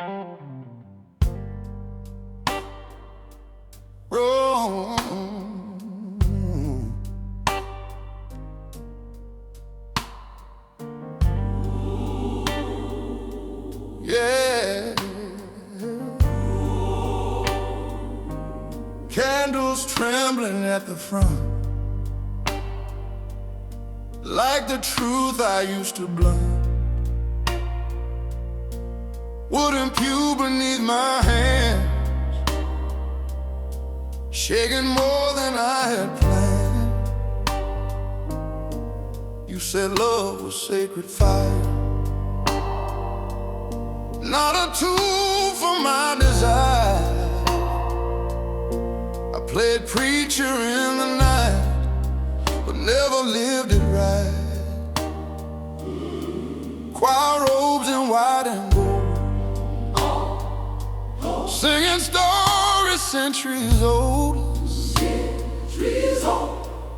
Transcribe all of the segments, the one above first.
Oh, yeah. Candles trembling at the front, like the truth I used to blunt. Wooden pew beneath my hands, shaking more than I had planned. You said love was sacred fire, not a tool for my desire. I played preacher in the night, but never lived it right. Choir robes in white and gold, singing stories centuries old.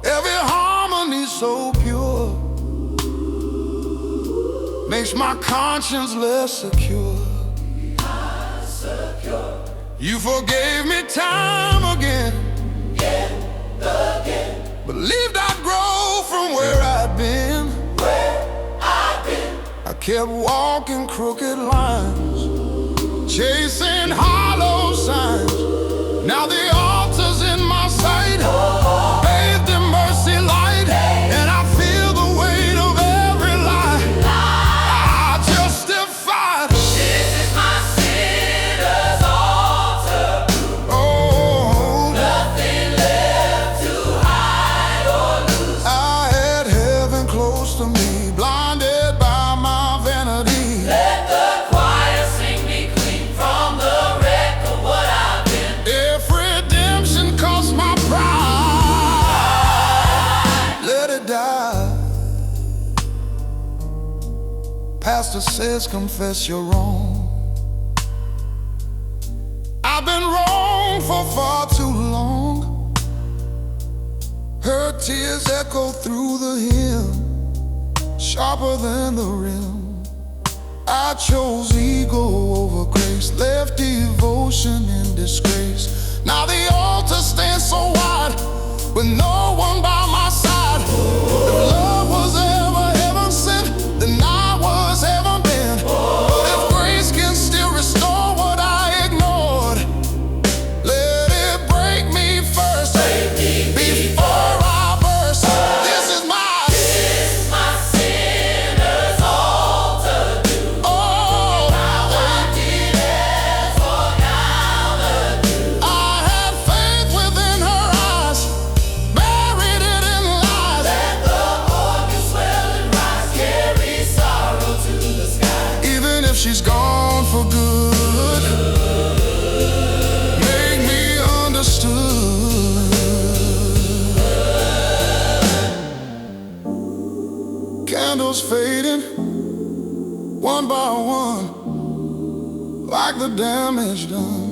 Every harmony so pure makes my conscience less secure. You forgave me time again, believed I'd grow from where I'd been. I kept walking crooked lines, chasing hollow signs. Now the altar's in my sight, bathed in mercy light, and I feel the weight of every lie I justified. This is my sinner's altar. Oh, Nothing left to hide or lose. I had heaven close to me, blinded by my vanity. Let the choir sing me clean from the wreck of what I've been. If redemption cost my pride, let it die. Pastor says confess you're wrong. I've been wrong for far too long. Her tears echo through the hymn, sharper than the rim. I chose ego over grace, left devotion in disgrace. Now the altar stands so wide, with no one by my side. If love was ever heaven sent, then I was heaven bent. But if grace can still restore what I ignored, let it break me first, before I burst. This is my Sinner's altar. oh, I did as for Calvary. I had faith within her eyes, buried it in lies. Let the organ swell and rise, carry sorrow to the sky. Even if she's gone for good, make me understood. Candles fading, one by one, like the damage done.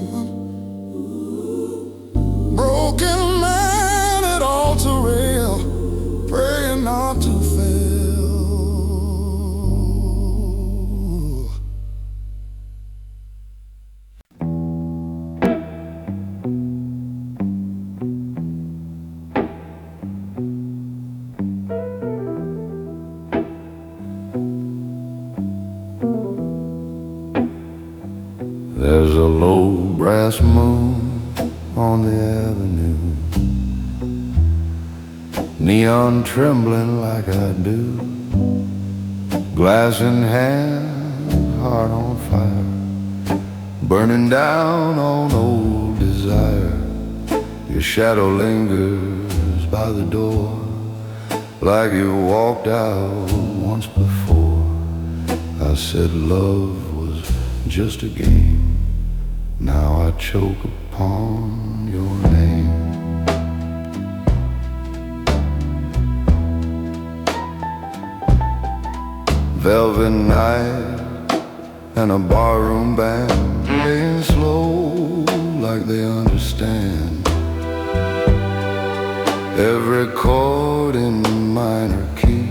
Broken man at altar rail, praying not to fail. There's a low brass moon on the avenue, neon trembling like I do, glass in hand, heart on fire, burning down on old desire. Your shadow lingers by the door, like you walked out once before. I said love was just a game, now I choke upon your name. Velvet night and a barroom band playing slow like they understand. Every chord in minor key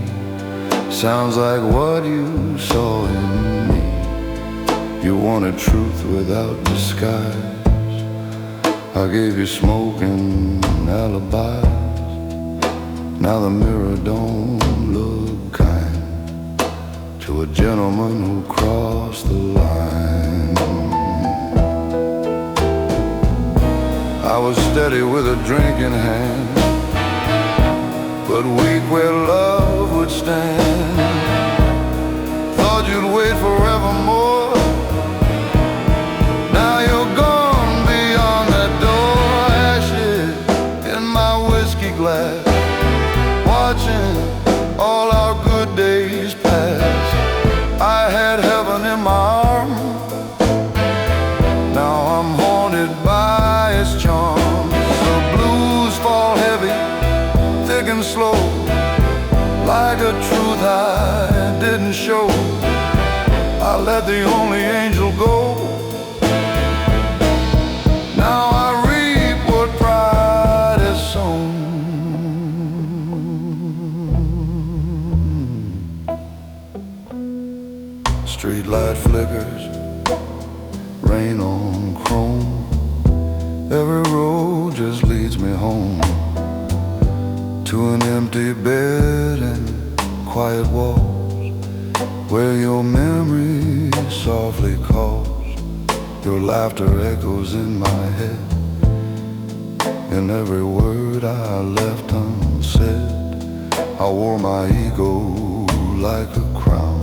sounds like what you saw in me. You wanted truth without disguise. I gave you smoke and alibis. Now the mirror don't look kind to a gentleman who crossed the line. I was steady with a drink in hand, but weak where love would stand. Thought you'd wait forevermore. Now you're gone beyond that door. Ashes in my whiskey glass, watching all our good days pass. I had heaven in my arms. Now I'm haunted by its charms. The blues fall heavy, thick and slow, like a truth I didn't show. I let the only angel go. Now I reap what pride has sown. Streetlight flickers, rain on chrome. Every road just leads me home, to an empty bed and quiet walls, where your memory softly calls. Your laughter echoes in my head, and every word I left unsaid. I wore my ego like a crown.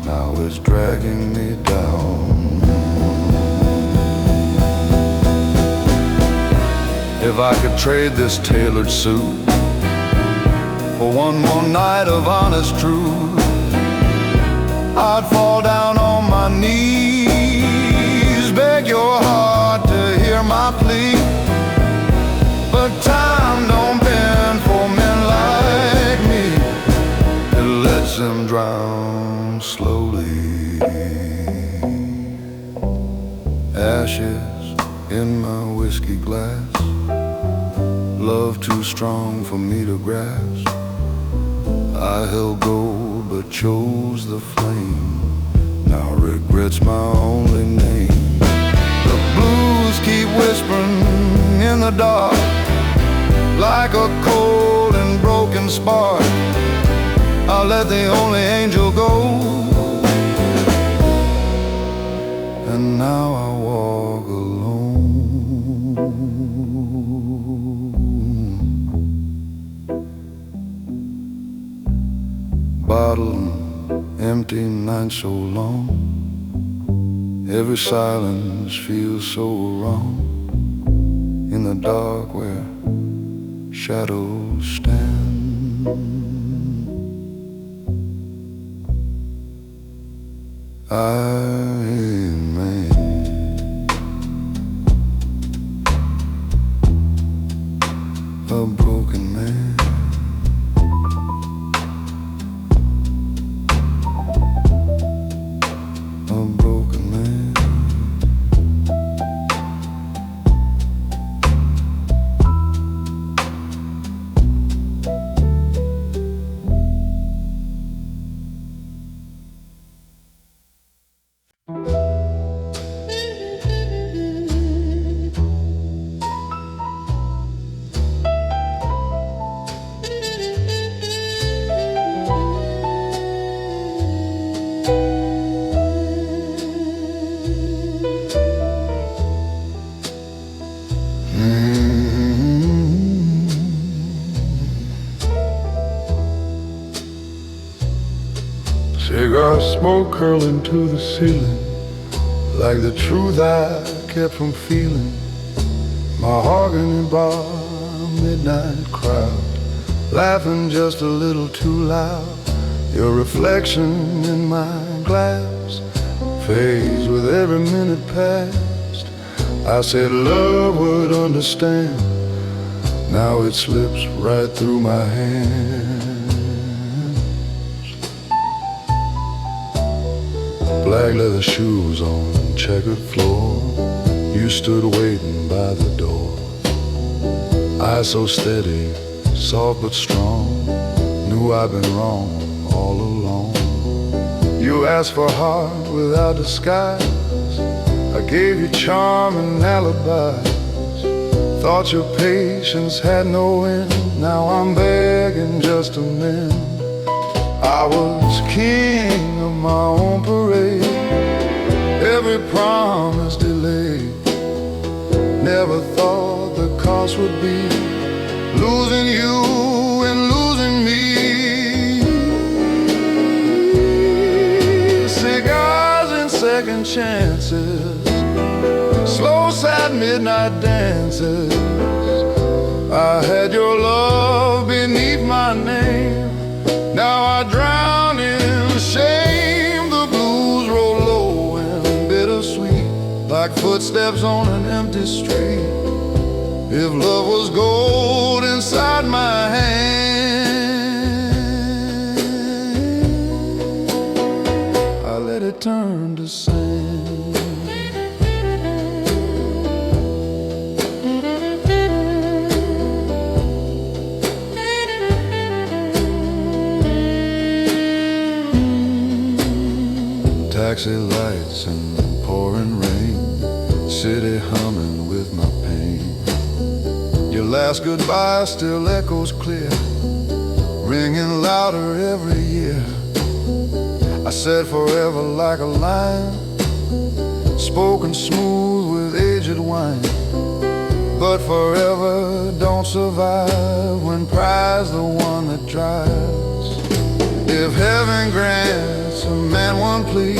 Now it's dragging me down. If I could trade this tailored suit for one more night of honest truth, I'd fall down on my knees, beg your heart to hear my plea. But time don't bend for men like me. It lets them drown slowly. Ashes in my whiskey glass, love too strong for me to grasp. I held gold but chose the flame. Now regret's my only name. The blues keep whispering in the dark, like a cold and broken spark. I let the only angel go, and now I walk alone. Bottle empty night so long, every silence feels so wrong. In the dark where shadows stand, Amen. A broken man. Cigar smoke curling to the ceiling, like the truth I kept from feeling. Mahogany bar, midnight crowd, laughing just a little too loud. Your reflection in my glass fades with every minute past. I said love would understand, now it slips right through my hands. Black leather shoes on checkered floor, you stood waiting by the door. Eyes so steady, soft but strong, knew I'd been wrong all along. You You asked for heart without disguise. I gave you charm and alibis. Thought your patience had no end. Now I'm begging just to mend. I was king of my own parade. Every promise delayed. Never thought the cost would be losing you and losing me. Cigars and second chances, slow sad midnight dances. I had your love beneath my name. Now I drown in shame. The blues roll low and bittersweet, like footsteps on an empty street. If love was gold inside my hand, I let it turn to sand. Taxi lights and pouring rain, city humming with my pain. Your last goodbye still echoes clear, ringing louder every year. I said forever like a line, spoken smooth with aged wine. But forever don't survive when pride's the one that drives. If heaven grants a man one plea,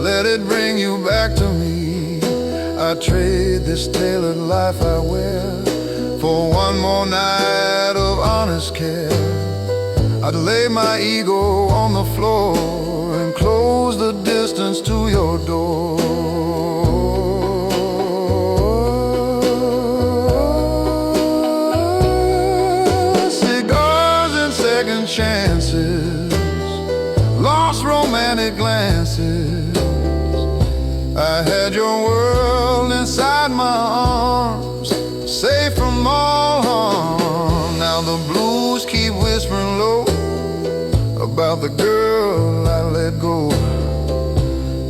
let it bring you back to me. I trade this tailored life I wear for one more night of honest care. I'd lay my ego on the floor and close the distance to your door. Cigars and second chances, lost romantic glances. I had your world inside my arms, safe from all harm. Now the blues keep whispering low about the girl I let go.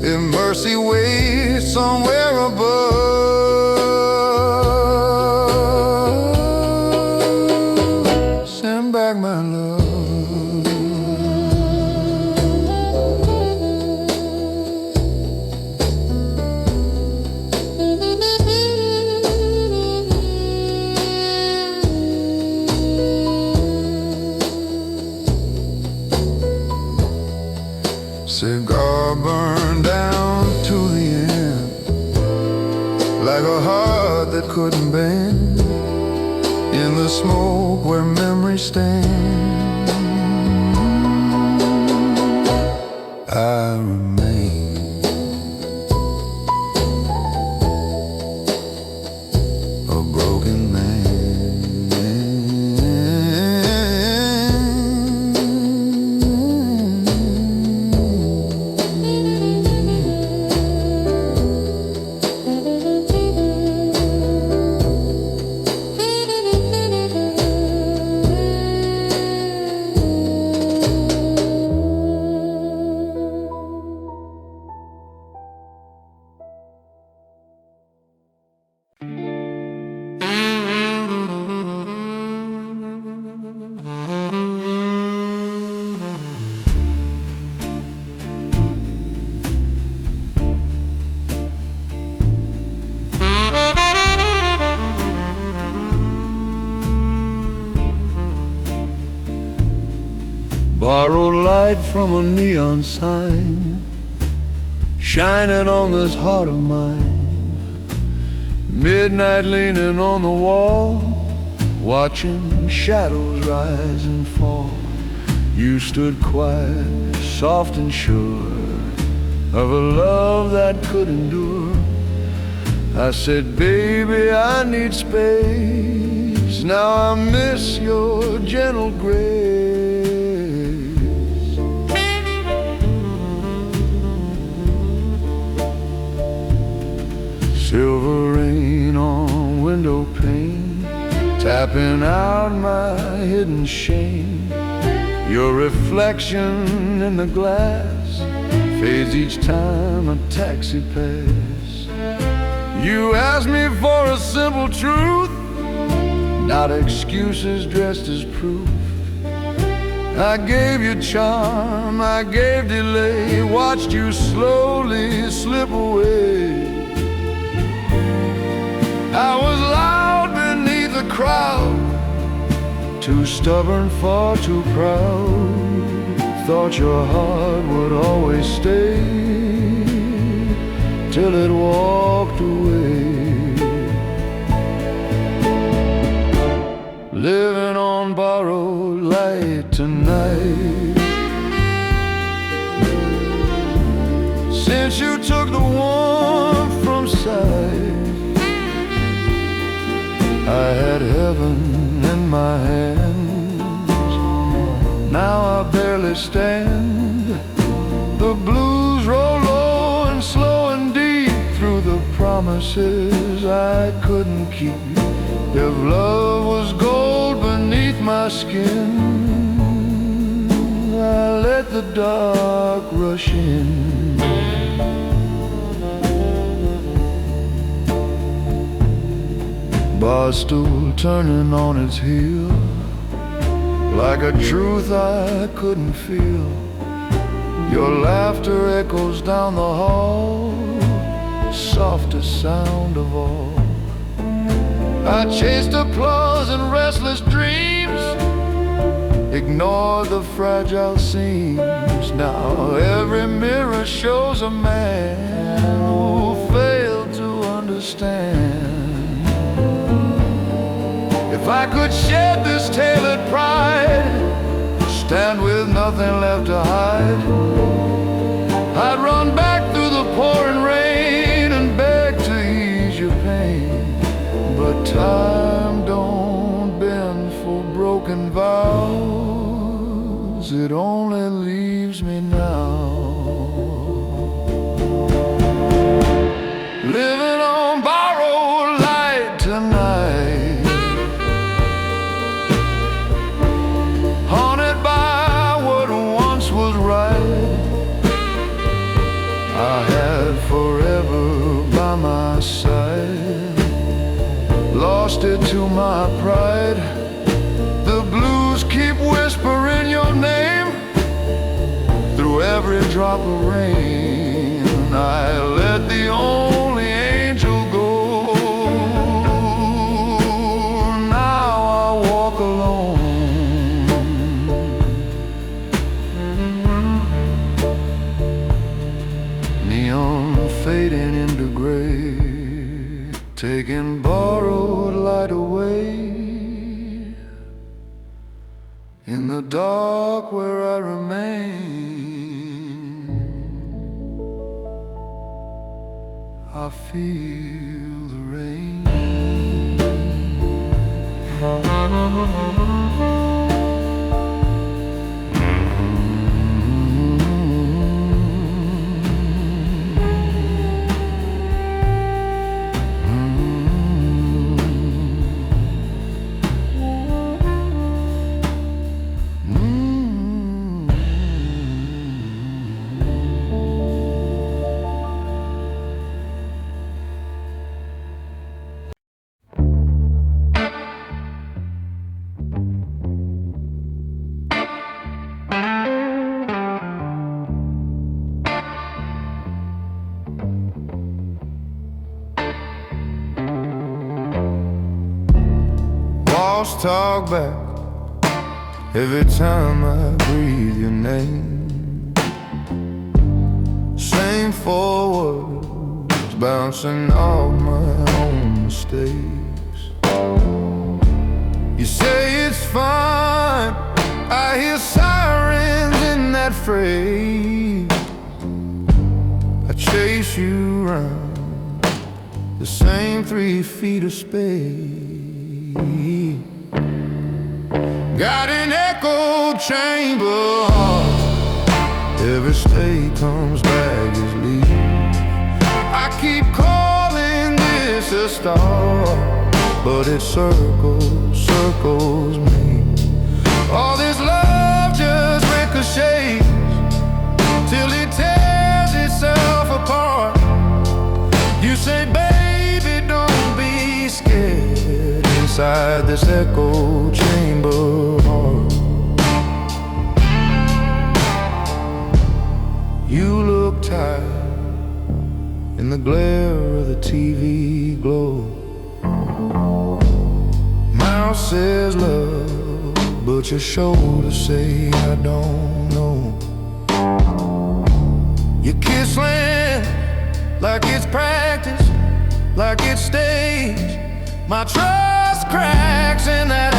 If mercy waits somewhere above, send back my love. Cigar burned down to the end, like a heart that couldn't bend, in the smoke where memories stand. I remain a broken man. Borrowed light from a neon sign, shining on this heart of mine. Midnight leaning on the wall, watching shadows rise and fall. You stood quiet, soft and sure of a love that could endure. I said, baby, I need space. Now I miss your gentle grace. Silver rain on window pane, tapping out my hidden shame. Your reflection in the glass fades each time a taxi passes. You asked me for a simple truth, not excuses dressed as proof. I gave you charm, I gave delay, watched you slowly slip away. I was loud beneath the crowd, too stubborn, far too proud. Thought your heart would always stay, till it walked away. Living on borrowed light tonight. Since you took the warmth from sight, I had heaven in my hands. Now I barely stand. The blues roll low and slow and deep through the promises I couldn't keep. If love was gold beneath my skin, I let the dark rush in. Bar stool turning on its heel, like a truth I couldn't feel. Your laughter echoes down the hall, softest sound of all. I chased applause and restless dreams, ignored the fragile seams. Now every mirror shows a man who failed to understand. If I could shed this tailored pride, stand with nothing left to hide, I'd run back through the pouring rain and beg to ease your pain. But time don't bend for broken vows, it only leaves me now, living on borrowed light tonight, haunted by what once was right. I had forever by my side, lost it to my pride. The blues keep whispering your name through every drop of rain. I let the only angel go. Now I walk alone, neon fading into gray, taking borrowed light away. In the dark where I remain, I feel the rain. Walls talk back every time I breathe your name. Same four words bouncing off my own mistakes. You say it's fine, I hear sirens in that phrase. I chase you round the same 3 feet of space. Got an echo chamber heart, every stay comes back as leave. I keep calling this a star, but it circles, circles me. All this love just ricochets till it tears inside this echo chamber heart. You look tired in the glare of the TV glow. Mouth says love, but your shoulders say I don't know. You kiss land like it's practice, like it's stage. My trust cracks in that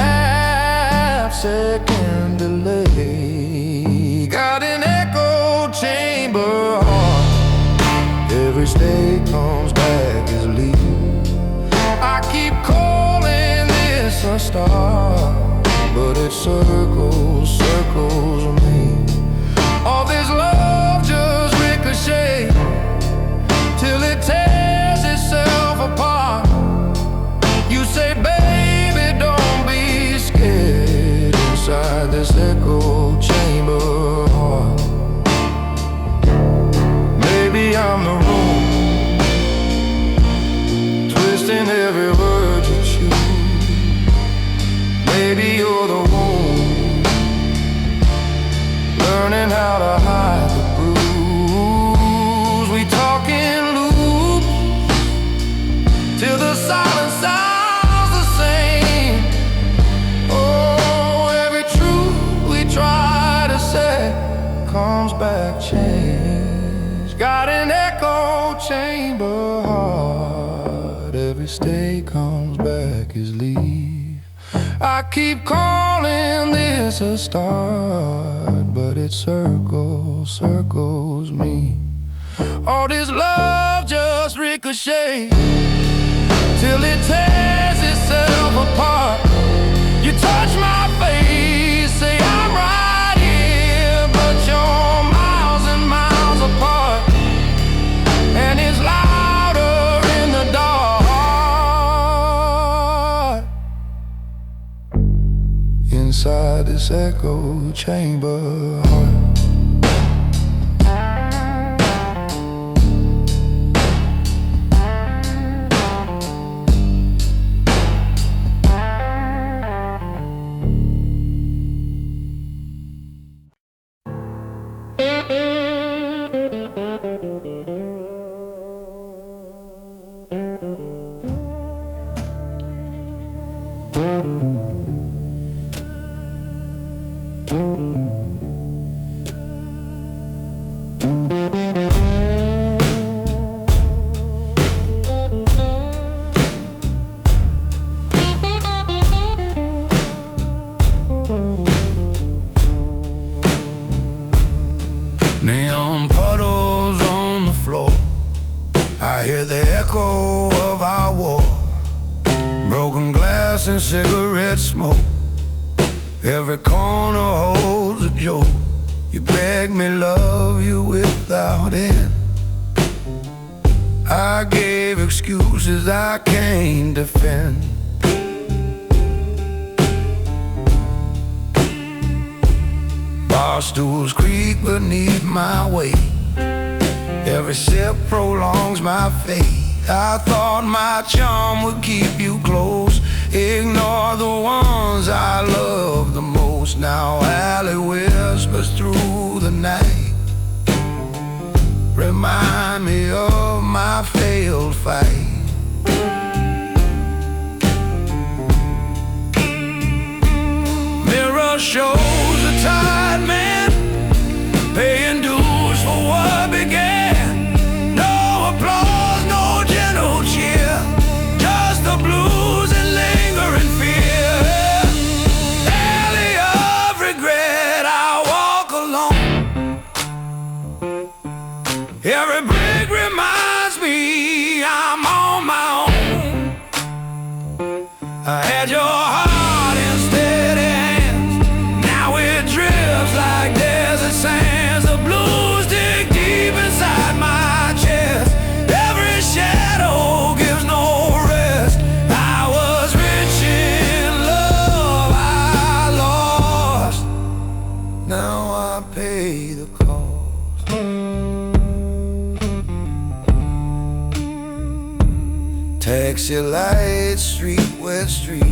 half-second delay. Got an echo chamber heart. Every stay comes back as leave. I keep calling this a star, but it circles, circles me. All this love just ricochet till it tears itself apart. You say, baby, don't be scared inside this echo chamber heart. Maybe I'm the room, twisting every word you choose. Maybe you're the wound, learning how to hide the bruise. We talk in loops till the silence sounds the same. Oh, every truth we try to say comes back changed. Got an echo chamber heart. Every stay comes back as leave. I keep calling this a start, but it circles, circles me. All this love just ricochets till it tears itself apart. You touch my face, say I'm right here, but you're miles and miles apart. And it's louder in the dark. Inside this echo chamber heart. Neon puddles on the floor, I hear the echo of our war. Broken glass and cigarette smoke, every corner holds a joke. You beg me love you without end. I gave excuses I can't defend. Bar stools creak beneath my weight, every sip prolongs my fate. I thought my charm would keep you close, ignore the ones I love the most. Now alley whispers through the night, remind me of my failed fight. Mirror shows a tired man paying dues for what began. No applause, no gentle cheer, just the blues and lingering fear. Alley of regret, I walk alone. Every brick reminds me I'm on Taxi lights, street wet street.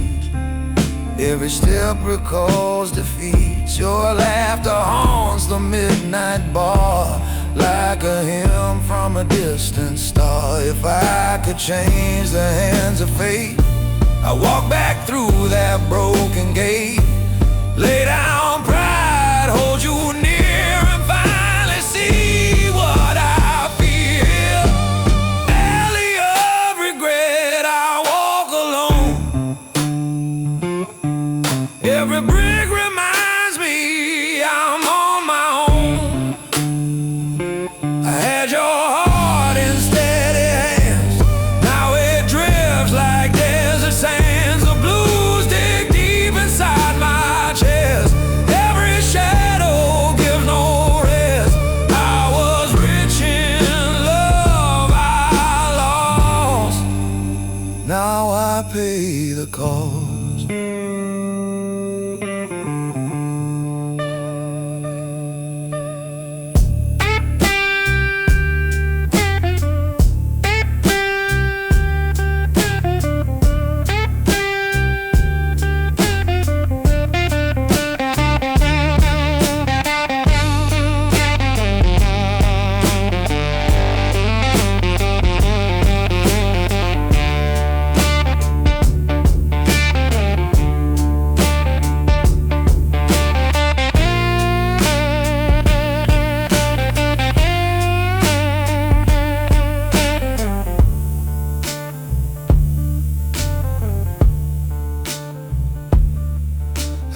Every step recalls defeat. Your laughter haunts the midnight bar like a hymn from a distant star. If I could change the hands of fate, I'd walk back through that broken gate. Lay down pride, hold you near, and finally see what I feel. Alley of regret, I walk alone. Every brick reminds me I'm on my own. I had your heart in steady hands. Now it drifts like desert sands. The blues dig deep inside my chest. Every shadow gives no rest. I was rich in love I lost. Now I pay the cost.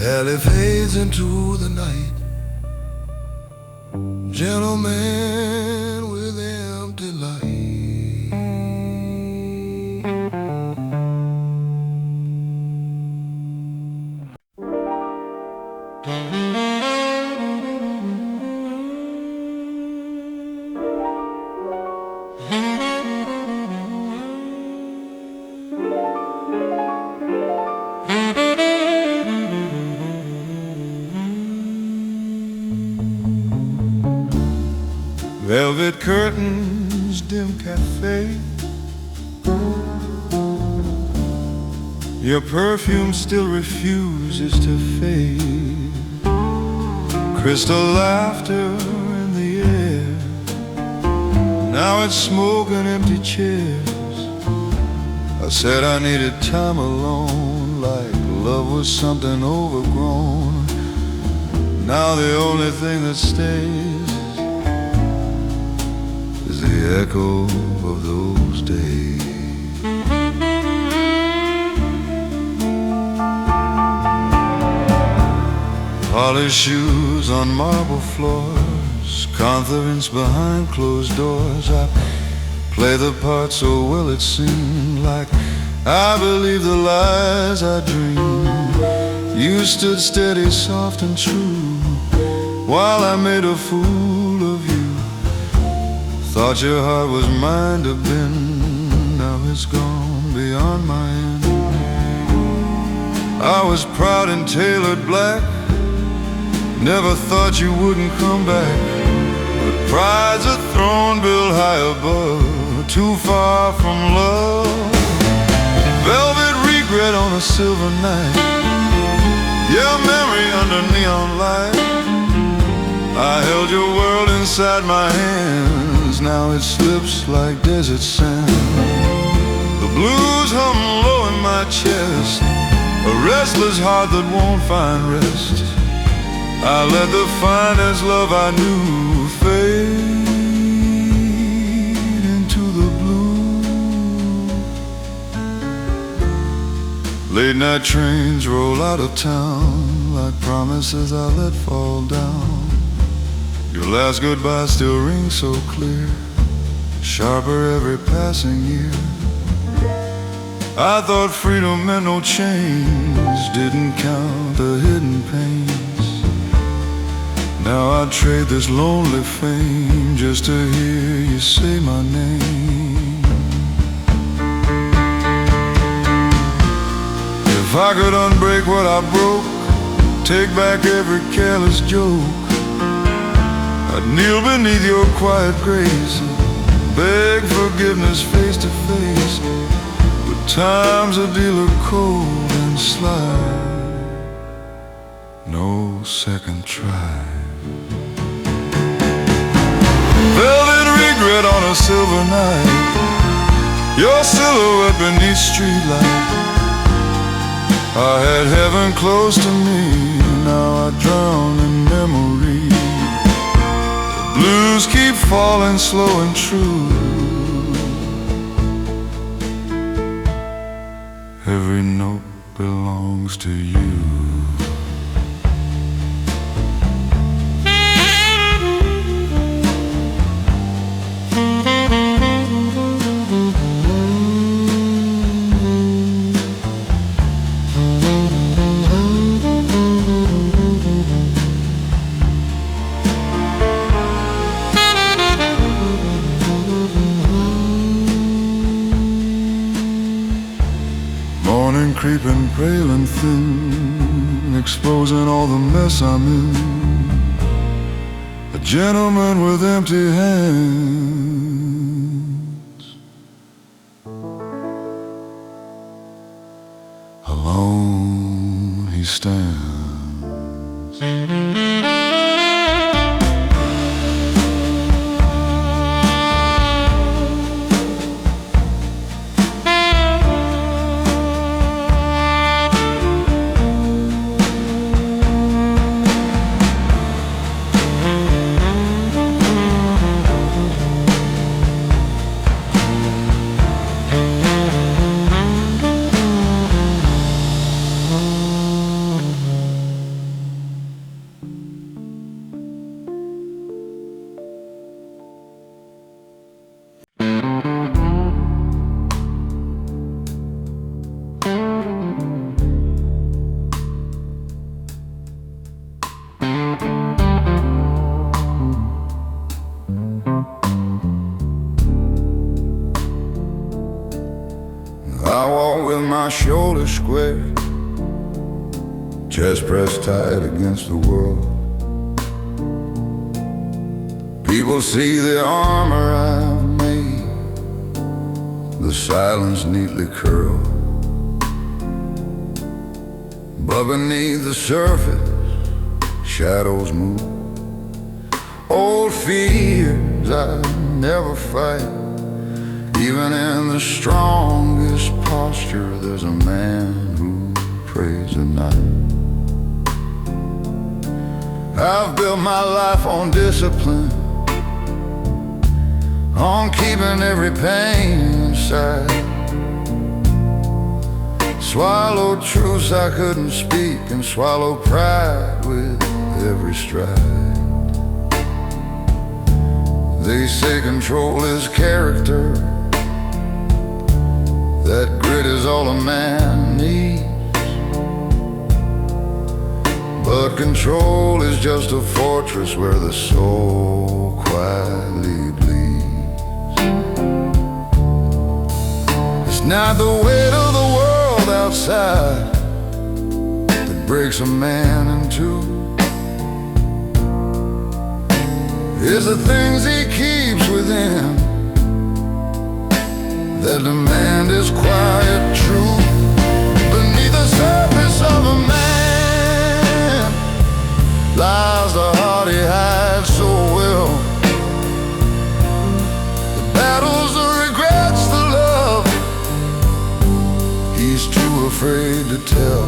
Alley fades into the night. Gentleman with empty light. Velvet curtains, dim cafe. Your perfume still refuses to fade. Crystal laughter in the air. Now it's smoke and empty chairs. I said I needed time alone, like love was something overgrown. Now the only thing that stays is the echo of those days. Polished shoes on marble floors, confidence behind closed doors. I play the part so well it seemed like I believed the lies I dreamed. You stood steady, soft and true, while I made a fool of you. Thought your heart was mine to bend. Now it's gone beyond my end. I was proud and tailored black. Never thought you wouldn't come back. But pride's a throne built high above, too far from love. Velvet regret on a silver night. Your memory under neon light. I held your world inside my hands. Now it slips like desert sand. The blues hum low in my chest, a restless heart that won't find rest. I let the finest love I knew fade into the blue. Late night trains roll out of town like promises I let fall down. Your last goodbye still rings so clear, sharper every passing year. I thought freedom meant no chains, didn't count the hidden pains. Now I'd trade this lonely fame just to hear you say my name. If I could unbreak what I broke, take back every careless joke, I'd kneel beneath your quiet grace, beg forgiveness face to face. Sometimes a dealer cold and sly, no second try. Velvet regret on a silver night, your silhouette beneath streetlight. I had heaven close to me, now I drown in memory. The blues keep falling slow and true. Every note belongs to you. Morning creeping pale and thin, exposing all the mess I'm in. A gentleman with empty hands, alone he stands. I walk with my shoulders square, chest pressed tight against the world. People see the armor I've made, the silence neatly curled. But beneath the surface, shadows move. Old fears I never fight. Even in the strongest posture, there's a man who prays at night. I've built my life on discipline, on keeping every pain inside. Swallowed truths I couldn't speak, and swallow pride with every stride. They say control is character, that grit is all a man needs. But control is just a fortress where the soul quietly bleeds. It's not the weight of the world outside that breaks a man in two. It's the things he keeps within that demand is quiet truth. Beneath the surface of a man lies the heart he hides so well. The battles, the regrets, the love he's too afraid to tell.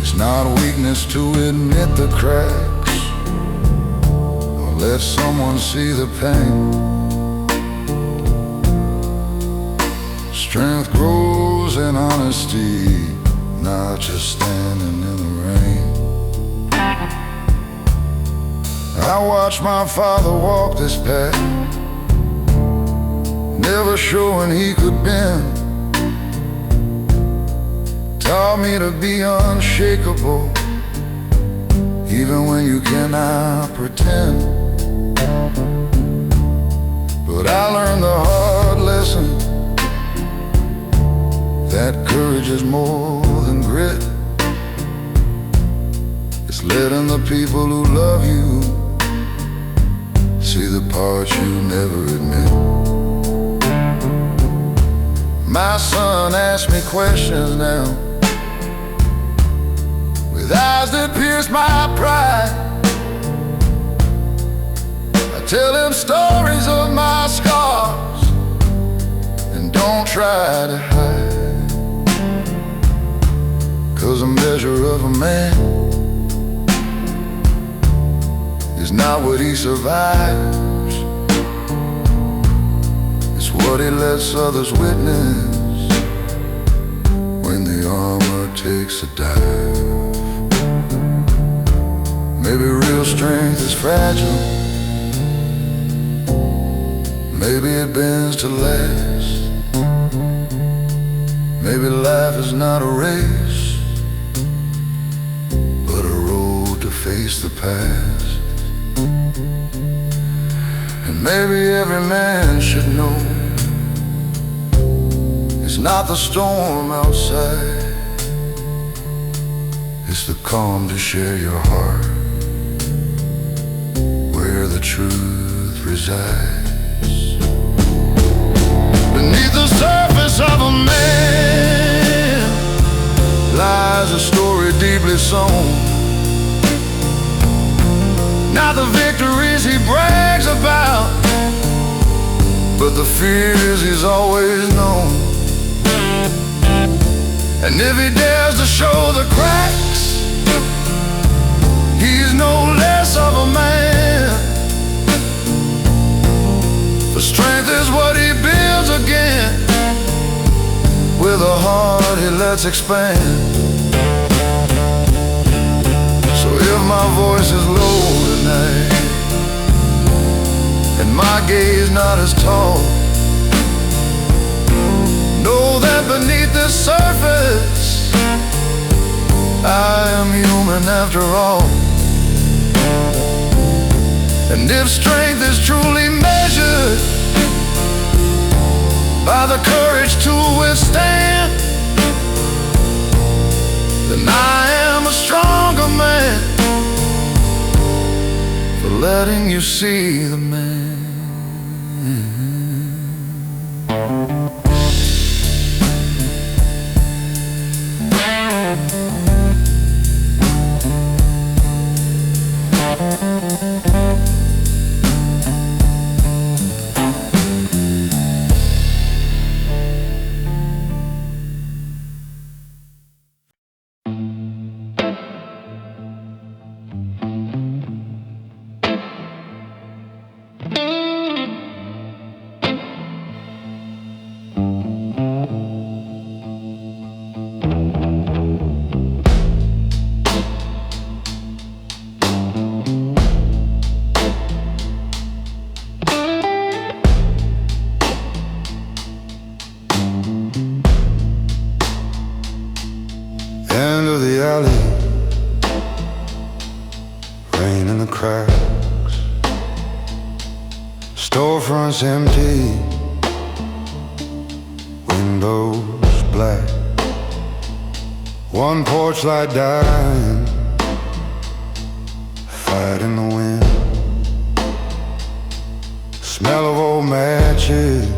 It's not weakness to admit the cracks or let someone see the pain. Strength grows in honesty, not just standing in the rain. I watched my father walk this path, never showing he could bend. Taught me to be unshakable, even when you cannot pretend. But I learned the hard lesson that courage is more than grit. It's letting the people who love you see the parts you never admit. My son asks me questions now, with eyes that pierce my pride. I tell him stories of my scars and don't try to hide, 'cause a measure of a man is not what he survives, it's what he lets others witness when the armor takes a dive. Maybe real strength is fragile, maybe it bends to last. Maybe life is not a race, but a road to face the past. And maybe every man should know it's not the storm outside, it's the calm to share your heart, where the truth resides. Beneath the surface of a man lies a story deeply sown, not the victories he brags about, but the fears he's always known. And if he dares to show the cracks, he's no less of a man. For strength is what he builds again, with a heart he lets expand. So if my voice is low tonight, and my gaze not as tall, know that beneath this surface I am human after all. And if strength is truly measured by the courage to withstand, then I am a stronger man for letting you see the man. End of the alley, rain in the cracks, storefronts empty, windows black, one porch light dying, fight in the wind, smell of old matches,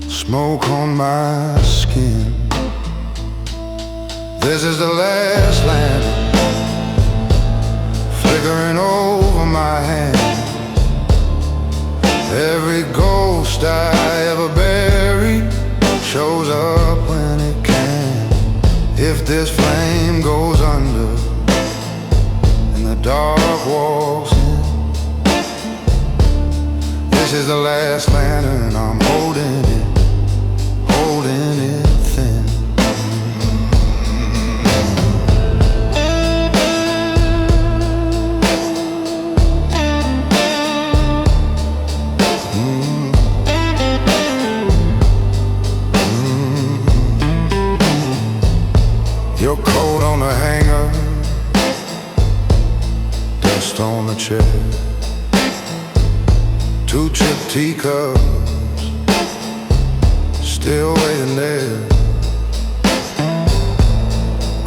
smoke on my skin. This is the last landing, flickering over my hand. Every ghost I ever buried shows up when it can. If this flame goes under and the dark walks in, this is the last lantern, I'm holding it thin. Your coat on the hanger, dust on the chair, two chipped teacups still waiting there.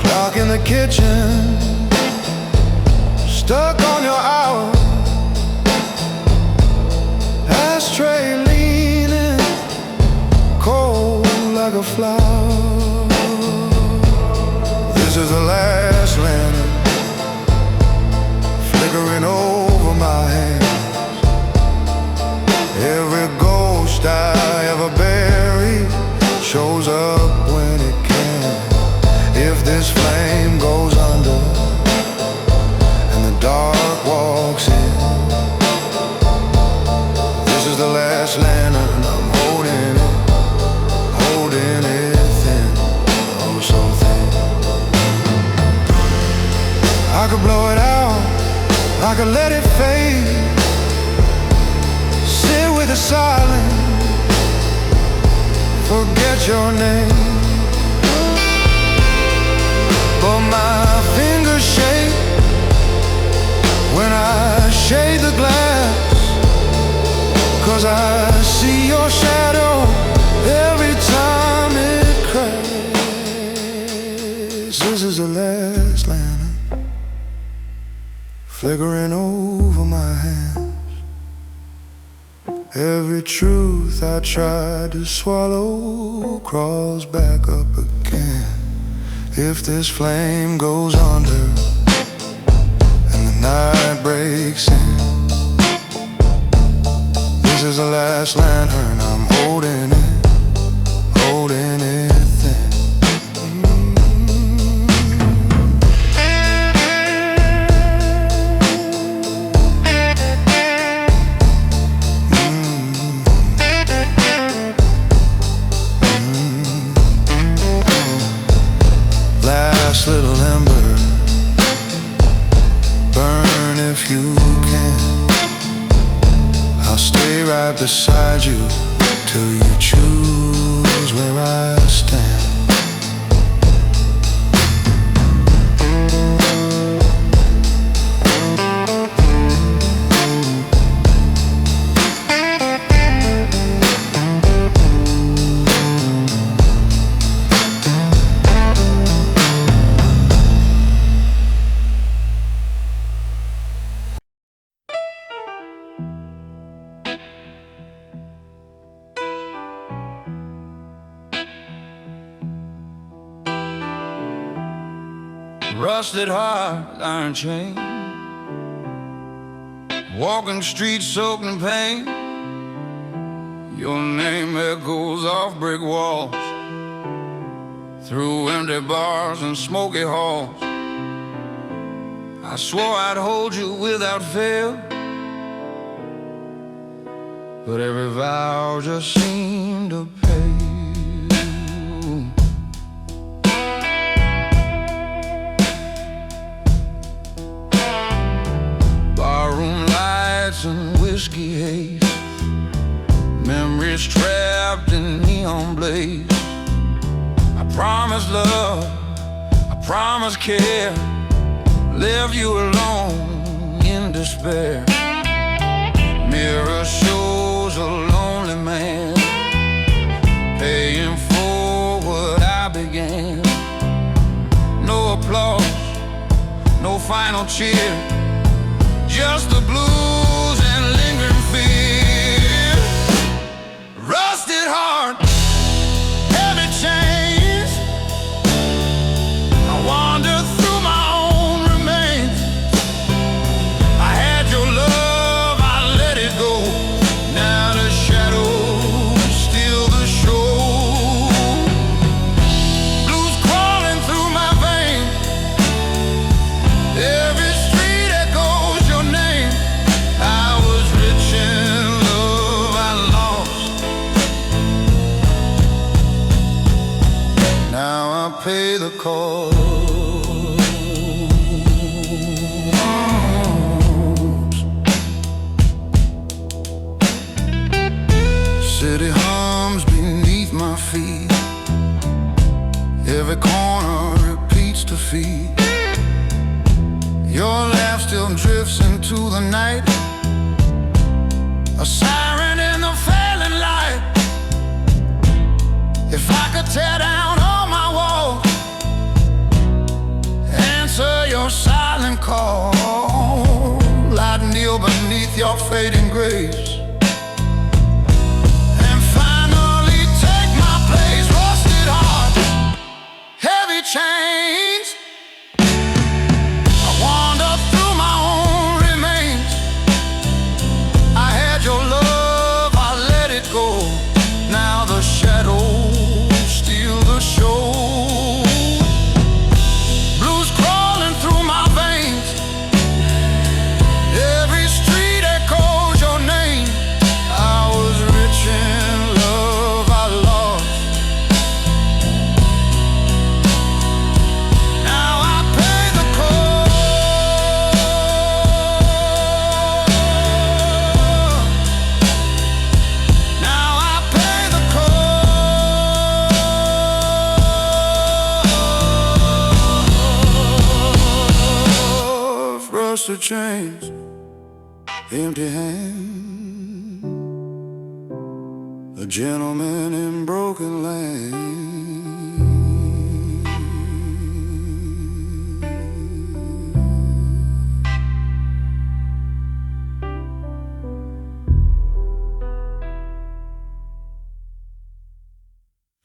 Clock in the kitchen, stuck on your hour, ashtray leaning cold. a flower. This is the last lantern flickering over my hands. Every ghost I ever buried shows up when it can. If this flame goes under and the dark walks in, this is the last lantern. I'm holding it thin, oh so thin. I could blow it out, I could let it fade, sit with the silence, forget your name. But my fingers shake when I shade the glass, 'cause I see your shadow every time it cracks. This is the last lantern flickering over my hands. Every truth I tried to swallow crawls back up again. If this flame goes under and the night breaks in, this is the last lantern. I'm holding it thin. Last little ember, burn if you can. I'll stay right beside you till you choose where I stand. Rusted heart, iron chain, walking streets soaked in pain. Your name echoes off brick walls, through empty bars and smoky halls. I swore I'd hold you without fail, but every vow just seemed to pale. Barroom lights and whiskey haze, memories trapped in neon blaze. I promised love, I promised care, left you alone in despair. Mirror shows a lonely man, paying for what I began. No applause, no final cheer, just the blues and lingering fear. Rusted heart, heavy chains, I wander through my own remains. I had your love, I let it go. Now the shadows steal the show. Blues crawling through my veins, every street echoes your name. I was rich in love I lost, now I pay the cost. City hums beneath my feet, every corner repeats defeat. Your laugh still drifts into the night, a siren in the failing light. If I could tear down all my walls, answer your silent call, I'd kneel beneath your fading grace and finally take my place. Rusted rusted chains, empty hands, a gentleman in broken land.